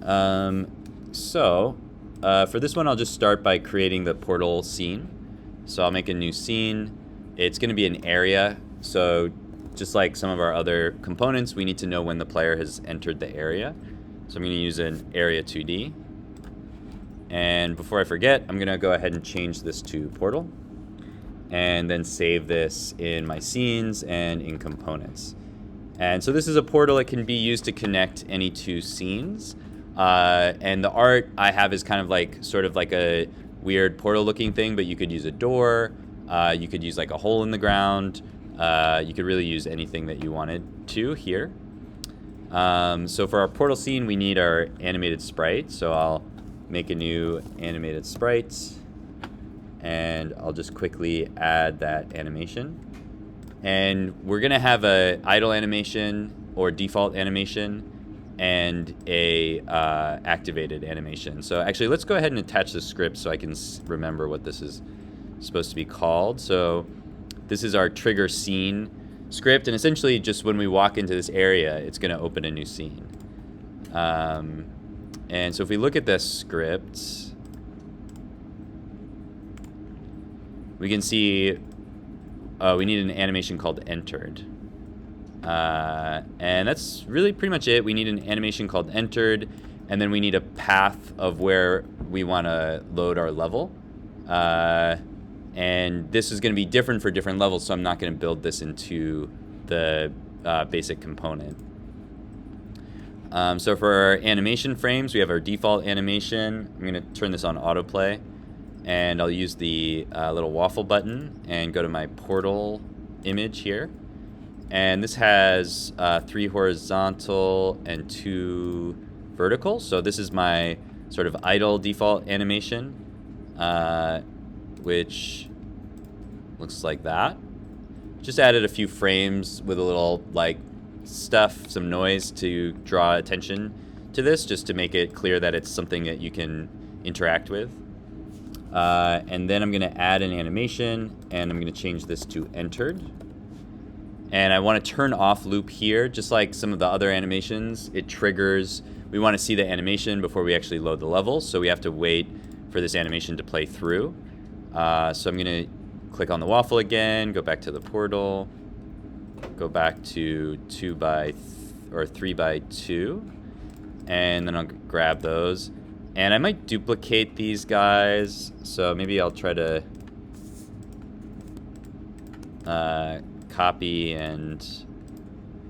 For this one, I'll just start by creating the portal scene. So I'll make a new scene. It's going to be an area. So just like some of our other components, we need to know when the player has entered the area. So I'm going to use an area 2D. And before I forget, I'm going to go ahead and change this to portal. And then save this in my scenes and in components. And so this is a portal that can be used to connect any two scenes. And the art I have is kind of like sort of like a weird portal looking thing, but you could use a door, you could use like a hole in the ground, you could really use anything that you wanted to here. So for our portal scene, we need our animated sprite. So I'll make a new animated sprite, and I'll just quickly add that animation. And we're gonna have a idle animation or default animation and a activated animation. So actually, let's go ahead and attach the script so I can remember what this is supposed to be called. So this is our trigger scene script, and essentially just when we walk into this area, it's gonna open a new scene. And so if we look at this script, we can see we need an animation called entered. And that's really pretty much it. We need an animation called entered, and then we need a path of where we want to load our level. And this is going to be different for different levels, so I'm not going to build this into the basic component. So for our animation frames, we have our default animation. I'm going to turn this on autoplay, and I'll use the little waffle button and go to my portal image here. And this has 3 horizontal and 2 vertical. So this is my sort of idle default animation, which looks like that. Just added a few frames with a little like stuff, some noise to draw attention to this, just to make it clear that it's something that you can interact with. And then I'm going to add an animation, and I'm going to change this to entered. And I want to turn off loop here, just like some of the other animations. It triggers, we want to see the animation before we actually load the level, so we have to wait for this animation to play through. So I'm going to click on the waffle again, go back to the portal, go back to 3 by 2, and then I'll grab those. And I might duplicate these guys, so maybe I'll try to copy and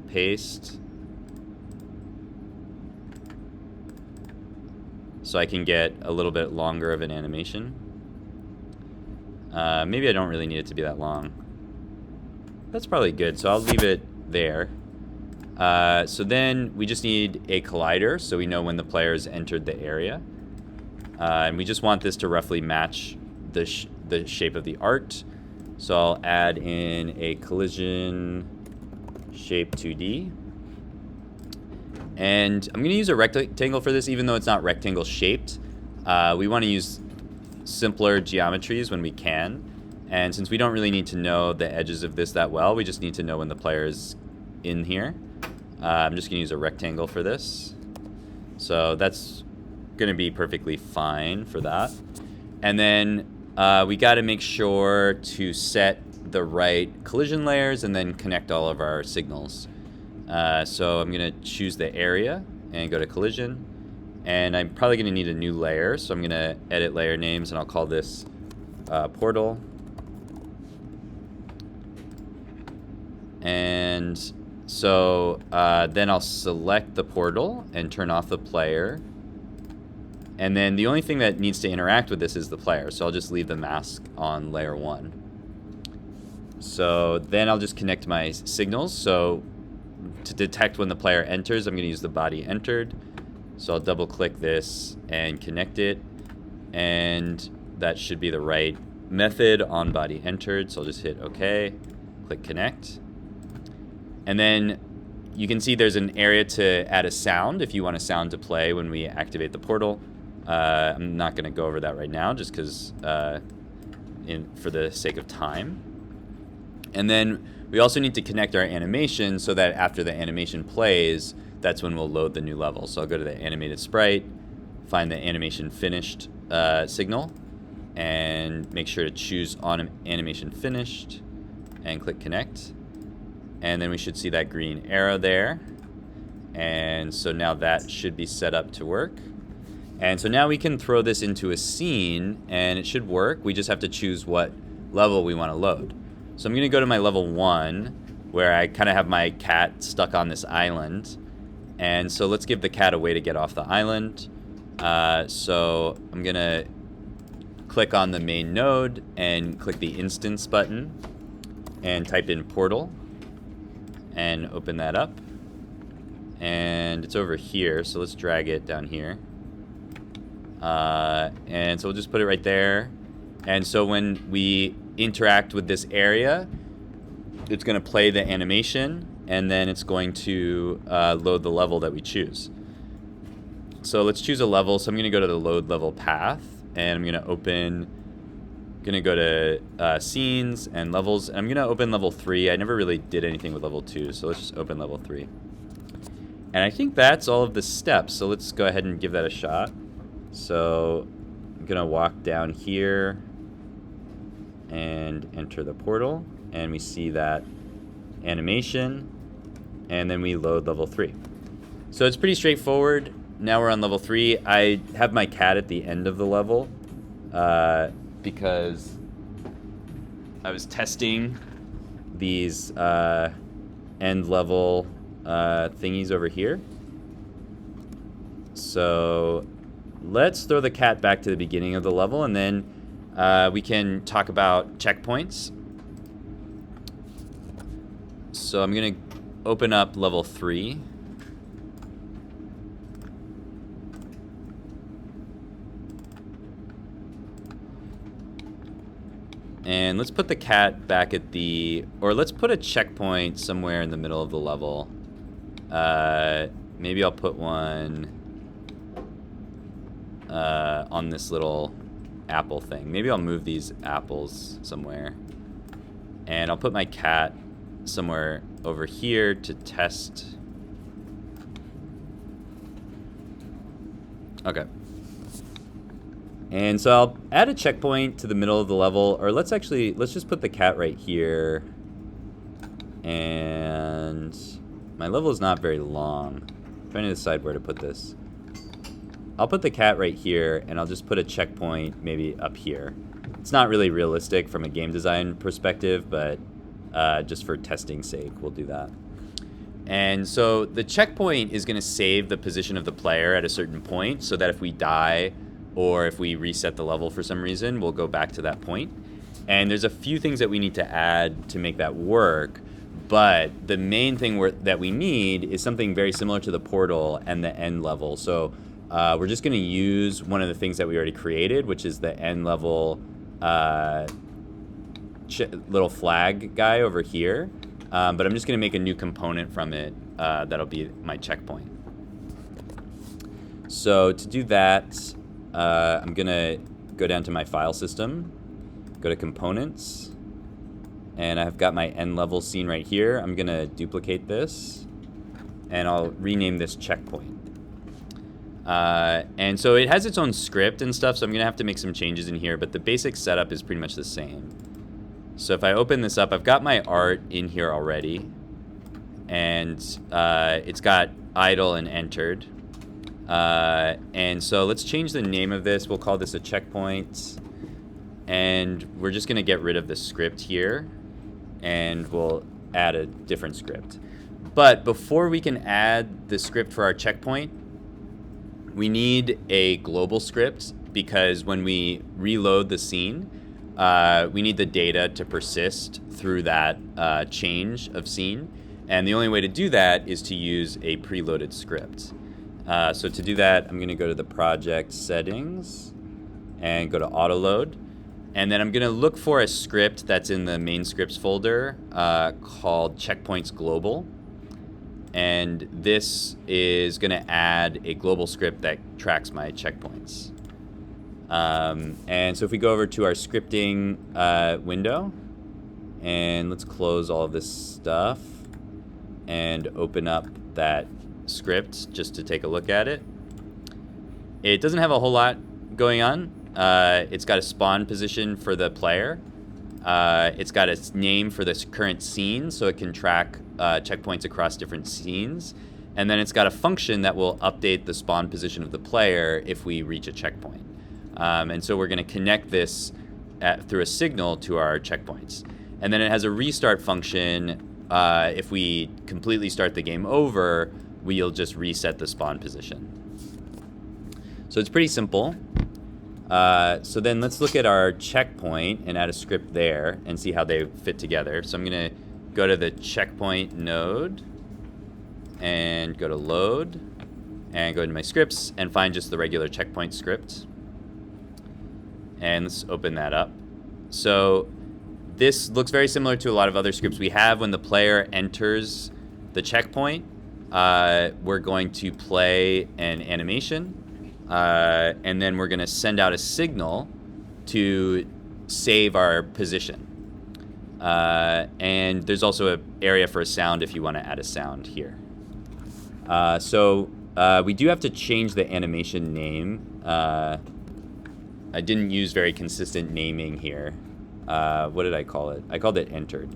paste so I can get a little bit longer of an animation. Maybe I don't really need it to be that long. That's probably good, so I'll leave it there. So then we just need a collider so we know when the player's entered the area. And we just want this to roughly match the shape of the art. So I'll add in a collision shape 2D. And I'm going to use a rectangle for this, even though it's not rectangle shaped. We want to use simpler geometries when we can. And since we don't really need to know the edges of this that well, we just need to know when the player is in here. I'm just going to use a rectangle for this. So that's going to be perfectly fine for that. And then we got to make sure to set the right collision layers and then connect all of our signals. So I'm going to choose the area and go to collision. And I'm probably going to need a new layer. So I'm going to edit layer names, and I'll call this portal. And so then I'll select the portal and turn off the player. And then the only thing that needs to interact with this is the player. So I'll just leave the mask on layer 1. So then I'll just connect my signals. So to detect when the player enters, I'm going to use the body entered. So I'll double click this and connect it. And that should be the right method on body entered. So I'll just hit OK, click connect. And then you can see there's an area to add a sound if you want a sound to play when we activate the portal. I'm not going to go over that right now just because for the sake of time. And then we also need to connect our animation so that after the animation plays, that's when we'll load the new level. So I'll go to the animated sprite, find the animation finished signal, and make sure to choose on animation finished and click connect. And then we should see that green arrow there. And so now that should be set up to work. And so now we can throw this into a scene and it should work. We just have to choose what level we want to load. So I'm going to go to my level 1 where I kind of have my cat stuck on this island. And so let's give the cat a way to get off the island. So I'm going to click on the main node and click the instance button and type in portal and open that up. And it's over here, so let's drag it down here. And so we'll just put it right there. And so when we interact with this area, it's going to play the animation, and then it's going to load the level that we choose. So let's choose a level. So I'm going to go to the load level path, and I'm going to go to scenes and levels. And I'm going to open level 3. I never really did anything with level 2, so let's just open level 3. And I think that's all of the steps, so let's go ahead and give that a shot. So I'm going to walk down here and enter the portal, and we see that animation, and then we load level 3. So it's pretty straightforward. Now we're on level 3. I have my cat at the end of the level because I was testing these end level thingies over here. So let's throw the cat back to the beginning of the level, and then we can talk about checkpoints. So I'm going to open up level 3. And let's put the cat back at or let's put a checkpoint somewhere in the middle of the level. Maybe I'll put one on this little apple thing. Maybe I'll move these apples somewhere. And I'll put my cat somewhere over here to test. Okay. And so I'll add a checkpoint to the middle of the level, or let's just put the cat right here. And my level is not very long. I'm trying to decide where to put this. I'll put the cat right here, and I'll just put a checkpoint maybe up here. It's not really realistic from a game design perspective, but just for testing's sake, we'll do that. And so the checkpoint is going to save the position of the player at a certain point, so that if we die or if we reset the level for some reason, we'll go back to that point. And there's a few things that we need to add to make that work, but the main thing that we need is something very similar to the portal and the end level. So we're just going to use one of the things that we already created, which is the end level little flag guy over here. But I'm just going to make a new component from it that'll be my checkpoint. So to do that, I'm going to go down to my file system, go to components, and I've got my end level scene right here. I'm going to duplicate this, and I'll rename this checkpoint. And so it has its own script and stuff, so I'm going to have to make some changes in here, but the basic setup is pretty much the same. So if I open this up, I've got my art in here already, and it's got idle and entered. And so let's change the name of this. We'll call this a checkpoint, and we're just going to get rid of the script here, and we'll add a different script. But before we can add the script for our checkpoint, we need a global script, because when we reload the scene, we need the data to persist through that change of scene. And the only way to do that is to use a preloaded script. So to do that, I'm going to go to the project settings and go to auto load. And then I'm going to look for a script that's in the main scripts folder called Checkpoints Global. And this is going to add a global script that tracks my checkpoints. And so if we go over to our scripting window, and let's close all of this stuff and open up that script just to take a look at it. It doesn't have a whole lot going on. It's got a spawn position for the player. It's got a name for this current scene, so it can track checkpoints across different scenes. And then it's got a function that will update the spawn position of the player if we reach a checkpoint. And so we're going to connect this through a signal to our checkpoints. And then it has a restart function. If we completely start the game over, we'll just reset the spawn position. So it's pretty simple. So then let's look at our checkpoint and add a script there and see how they fit together. So I'm going to go to the checkpoint node and go to load and go into my scripts and find just the regular checkpoint script. And let's open that up. So this looks very similar to a lot of other scripts we have. When the player enters the checkpoint, we're going to play an animation, and then we're going to send out a signal to save our position. And there's also an area for a sound if you want to add a sound here. So we do have to change the animation name. I didn't use very consistent naming here. What did I call it? I called it entered.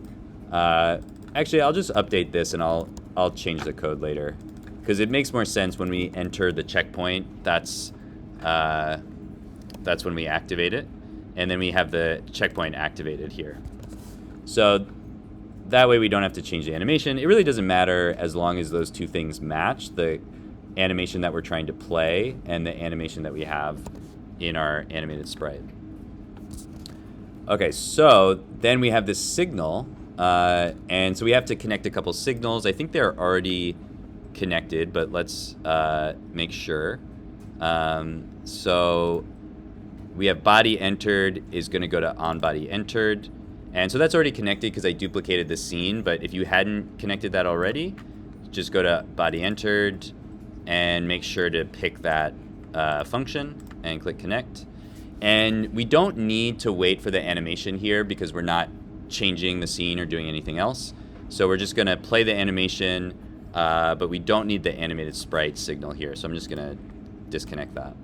Actually, I'll just update this and I'll change the code later, because it makes more sense when we enter the checkpoint. That's when we activate it, and then we have the checkpoint activated here. So that way we don't have to change the animation. It really doesn't matter as long as those two things match, the animation that we're trying to play and the animation that we have in our animated sprite. Okay, so then we have this signal, and so we have to connect a couple signals. I think they're already connected, but let's make sure. So we have body entered is going to go to on body entered. And so that's already connected because I duplicated the scene, but if you hadn't connected that already, just go to body entered and make sure to pick that function and click connect. And we don't need to wait for the animation here because we're not changing the scene or doing anything else. So we're just going to play the animation, but we don't need the animated sprite signal here. So I'm just going to disconnect that.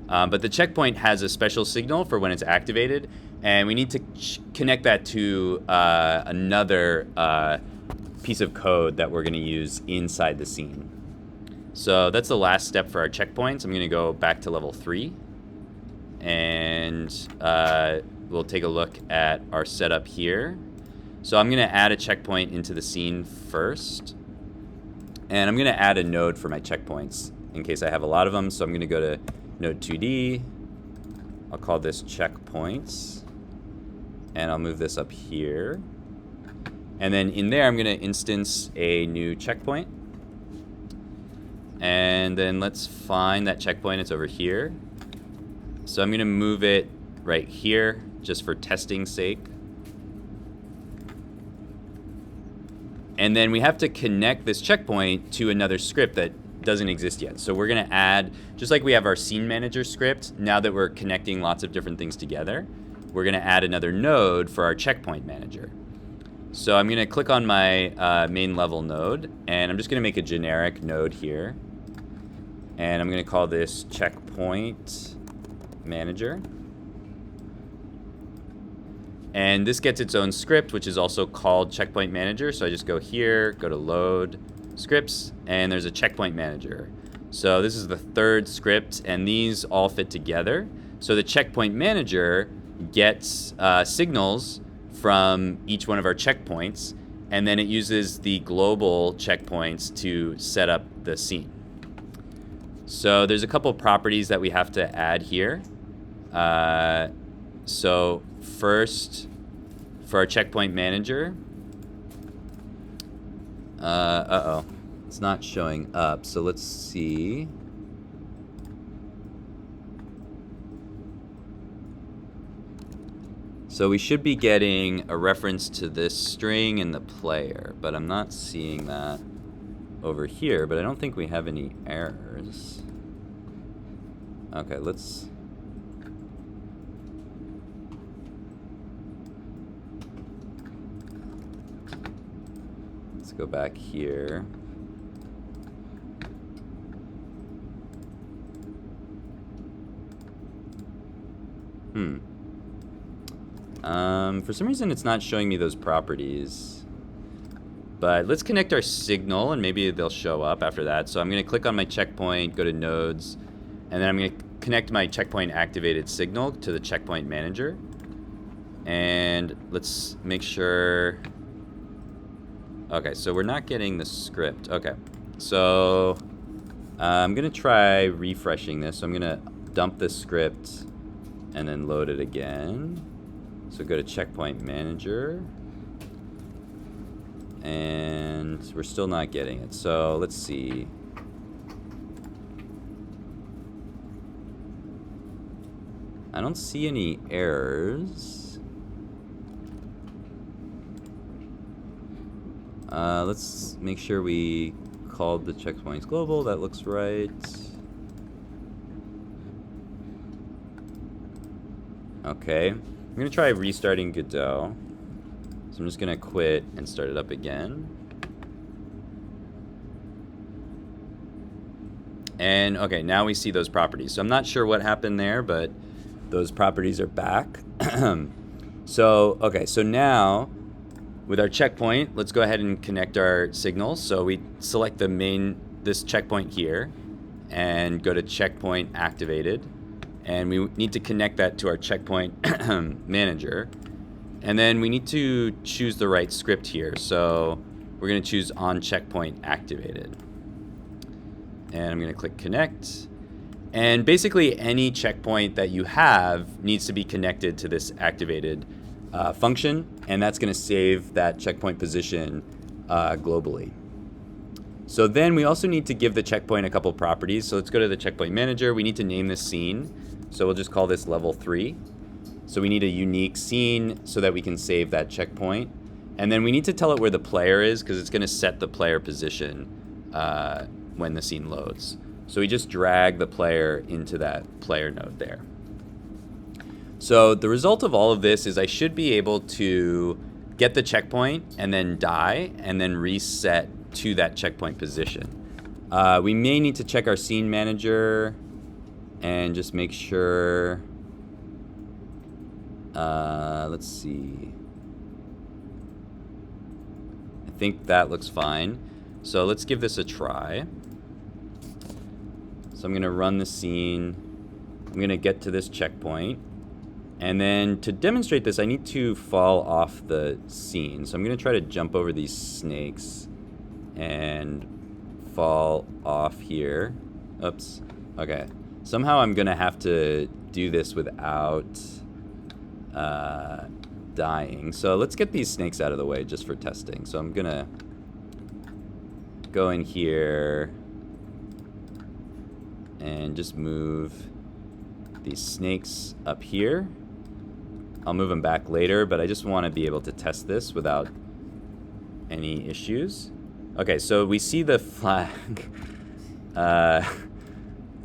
But the checkpoint has a special signal for when it's activated, and we need to connect that to another piece of code that we're going to use inside the scene. So that's the last step for our checkpoints. I'm going to go back to level 3, and we'll take a look at our setup here. So I'm going to add a checkpoint into the scene first, and I'm going to add a node for my checkpoints in case I have a lot of them. So I'm going to go to node 2D. I'll call this checkpoints, and I'll move this up here. And then in there, I'm going to instance a new checkpoint. And then let's find that checkpoint. It's over here. So I'm going to move it right here just for testing's sake. And then we have to connect this checkpoint to another script that doesn't exist yet. So we're going to add, just like we have our scene manager script, now that we're connecting lots of different things together, we're going to add another node for our checkpoint manager. So I'm going to click on my main level node, and I'm just going to make a generic node here. And I'm going to call this checkpoint manager. And this gets its own script, which is also called checkpoint manager. So I just go here, go to load scripts, and there's a checkpoint manager. So this is the third script, and these all fit together. So the checkpoint manager gets signals from each one of our checkpoints, and then it uses the global checkpoints to set up the scene. So there's a couple properties that we have to add here. So first, for our checkpoint manager, it's not showing up. So let's see. So we should be getting a reference to this string in the player, but I'm not seeing that over here, but I don't think we have any errors. Okay, let's go back here. For some reason, it's not showing me those properties. But let's connect our signal, and maybe they'll show up after that. So I'm going to click on my checkpoint, go to nodes, and then I'm going to connect my checkpoint activated signal to the checkpoint manager. And let's make sure... Okay, so we're not getting the script. Okay, so I'm going to try refreshing this. So I'm going to dump this script and then load it again. So go to checkpoint manager. And we're still not getting it. So let's see. I don't see any errors. Let's make sure we called the checkpoints global. That looks right. Okay. I'm going to try restarting Godot. So I'm just going to quit and start it up again. And okay, now we see those properties. So I'm not sure what happened there, but those properties are back. So, okay, so now with our checkpoint, let's go ahead and connect our signals. So we select this checkpoint here and go to checkpoint activated. And we need to connect that to our checkpoint manager. And then we need to choose the right script here. So we're going to choose on checkpoint activated. And I'm going to click connect. And basically any checkpoint that you have needs to be connected to this activated function. And that's going to save that checkpoint position globally. So then we also need to give the checkpoint a couple properties. So let's go to the checkpoint manager. We need to name this scene. So we'll just call this level 3. So we need a unique scene so that we can save that checkpoint. And then we need to tell it where the player is because it's going to set the player position when the scene loads. So we just drag the player into that player node there. So the result of all of this is I should be able to get the checkpoint and then die and then reset to that checkpoint position. We may need to check our scene manager and just make sure. Let's see. I think that looks fine. So let's give this a try. So I'm going to run the scene. I'm going to get to this checkpoint. And then to demonstrate this, I need to fall off the scene. So I'm going to try to jump over these snakes and fall off here. Oops. Okay. Somehow I'm going to have to do this without dying. So let's get these snakes out of the way just for testing. So I'm going to go in here and just move these snakes up here. I'll move them back later, but I just want to be able to test this without any issues. Okay, so we see the flag to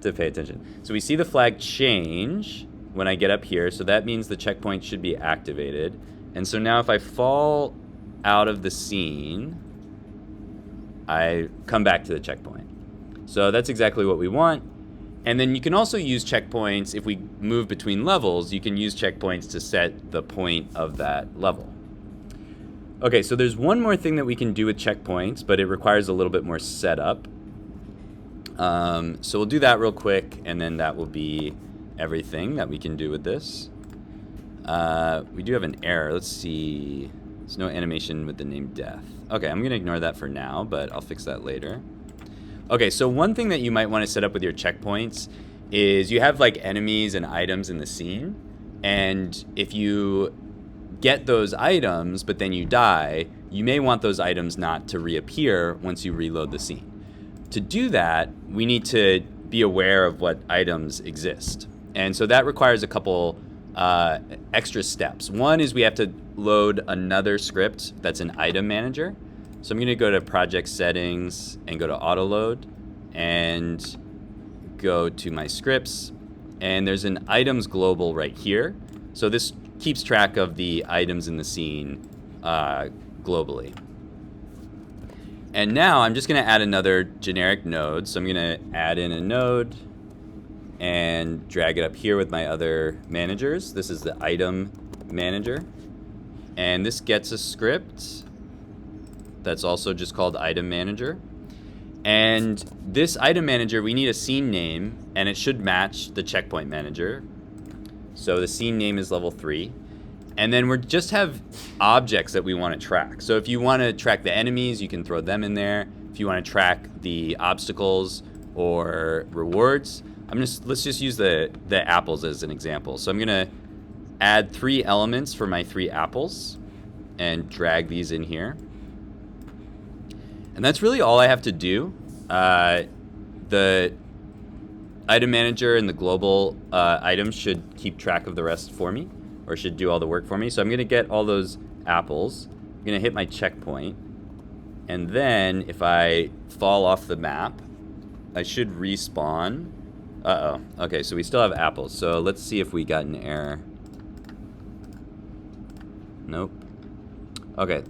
pay attention. So we see the flag change when I get up here, so that means the checkpoint should be activated. And so now if I fall out of the scene, I come back to the checkpoint. So that's exactly what we want. And then you can also use checkpoints. If we move between levels, you can use checkpoints to set the point of that level. Okay, so there's one more thing that we can do with checkpoints, but it requires a little bit more setup. So we'll do that real quick, and then that will be everything that we can do with this. We do have an error. Let's see. There's no animation with the name death. Okay, I'm going to ignore that for now, but I'll fix that later. Okay, so one thing that you might want to set up with your checkpoints is you have like enemies and items in the scene, and if you get those items but then you die, you may want those items not to reappear once you reload the scene. To do that, we need to be aware of what items exist. And so that requires a couple extra steps. One is we have to load another script that's an item manager. So I'm going to go to project settings and go to auto load and go to my scripts. And there's an items global right here. So this keeps track of the items in the scene globally. And now I'm just going to add another generic node. So I'm going to add in a node. And and drag it up here with my other managers. This is the item manager. And this gets a script that's also just called item manager. And this item manager, we need a scene name, and it should match the checkpoint manager. So the scene name is level 3. And then we just have objects that we want to track. So if you want to track the enemies, you can throw them in there. If you want to track the obstacles or rewards, let's just use the apples as an example. So I'm gonna add 3 elements for my 3 apples and drag these in here. And that's really all I have to do. The item manager and the global items should keep track of the rest for me, or should do all the work for me. So I'm gonna get all those apples. I'm gonna hit my checkpoint. And then if I fall off the map, I should respawn. Uh-oh. Okay, so we still have apples. So let's see if we got an error. Nope. Okay.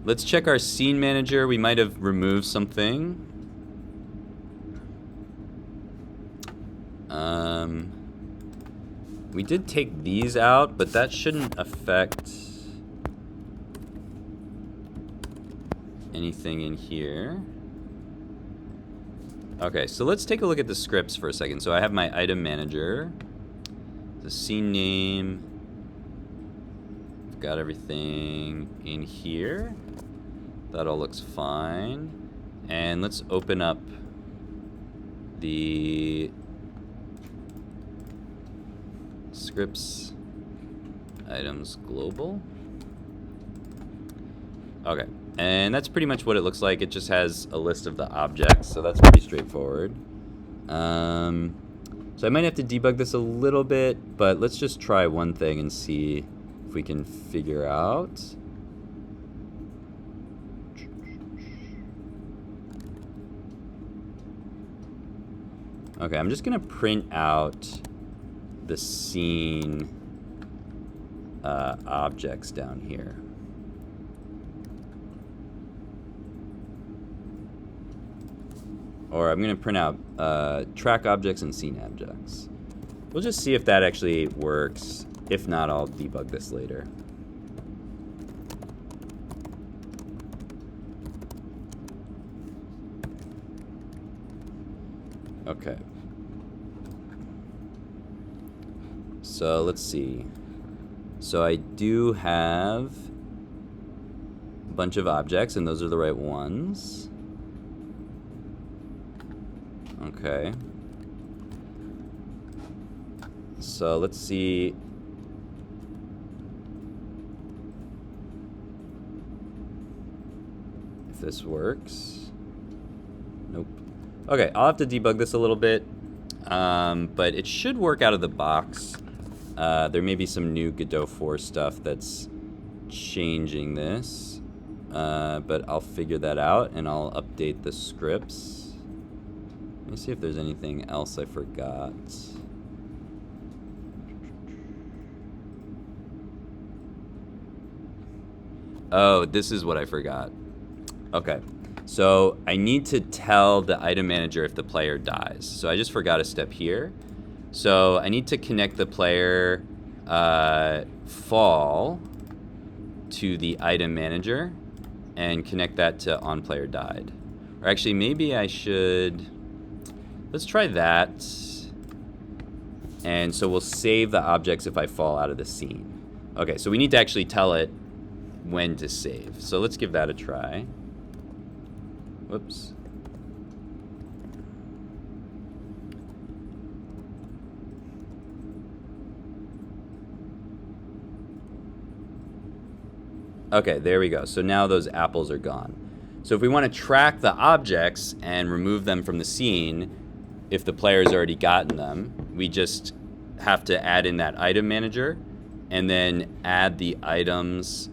Let's check our scene manager. We might have removed something. We did take these out, but that shouldn't affect anything in here. Okay, so let's take a look at the scripts for a second. So I have my item manager, the scene name. I've got everything in here. That all looks fine. And let's open up the scripts items global. Okay, and that's pretty much what it looks like. It just has a list of the objects, so that's pretty straightforward. So I might have to debug this a little bit, but let's just try one thing and see if we can figure out. Okay, I'm just gonna print out the scene objects down here. Or I'm gonna print out track objects and scene objects. We'll just see if that actually works. If not, I'll debug this later. Okay. So let's see. So I do have a bunch of objects, and those are the right ones. Okay. So let's see. If this works. Nope. Okay, I'll have to debug this a little bit, but it should work out of the box. There may be some new Godot 4 stuff that's changing this, but I'll figure that out and I'll update the scripts. Let me see if there's anything else I forgot. Oh, this is what I forgot. Okay. So I need to tell the item manager if the player dies. So I just forgot a step here. So I need to connect the player fall to the item manager and connect that to on player died. Or actually, maybe I should, let's try that. And so we'll save the objects if I fall out of the scene. Okay, so we need to actually tell it when to save. So let's give that a try. Whoops. Okay, there we go. So now those apples are gone. So if we want to track the objects and remove them from the scene, if the player's already gotten them, we just have to add in that item manager and then add the items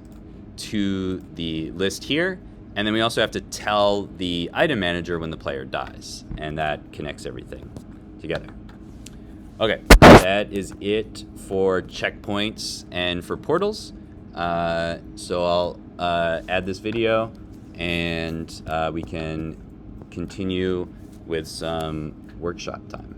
to the list here. And then we also have to tell the item manager when the player dies, and that connects everything together. Okay, that is it for checkpoints and for portals. So I'll add this video, and we can continue with some workshop time.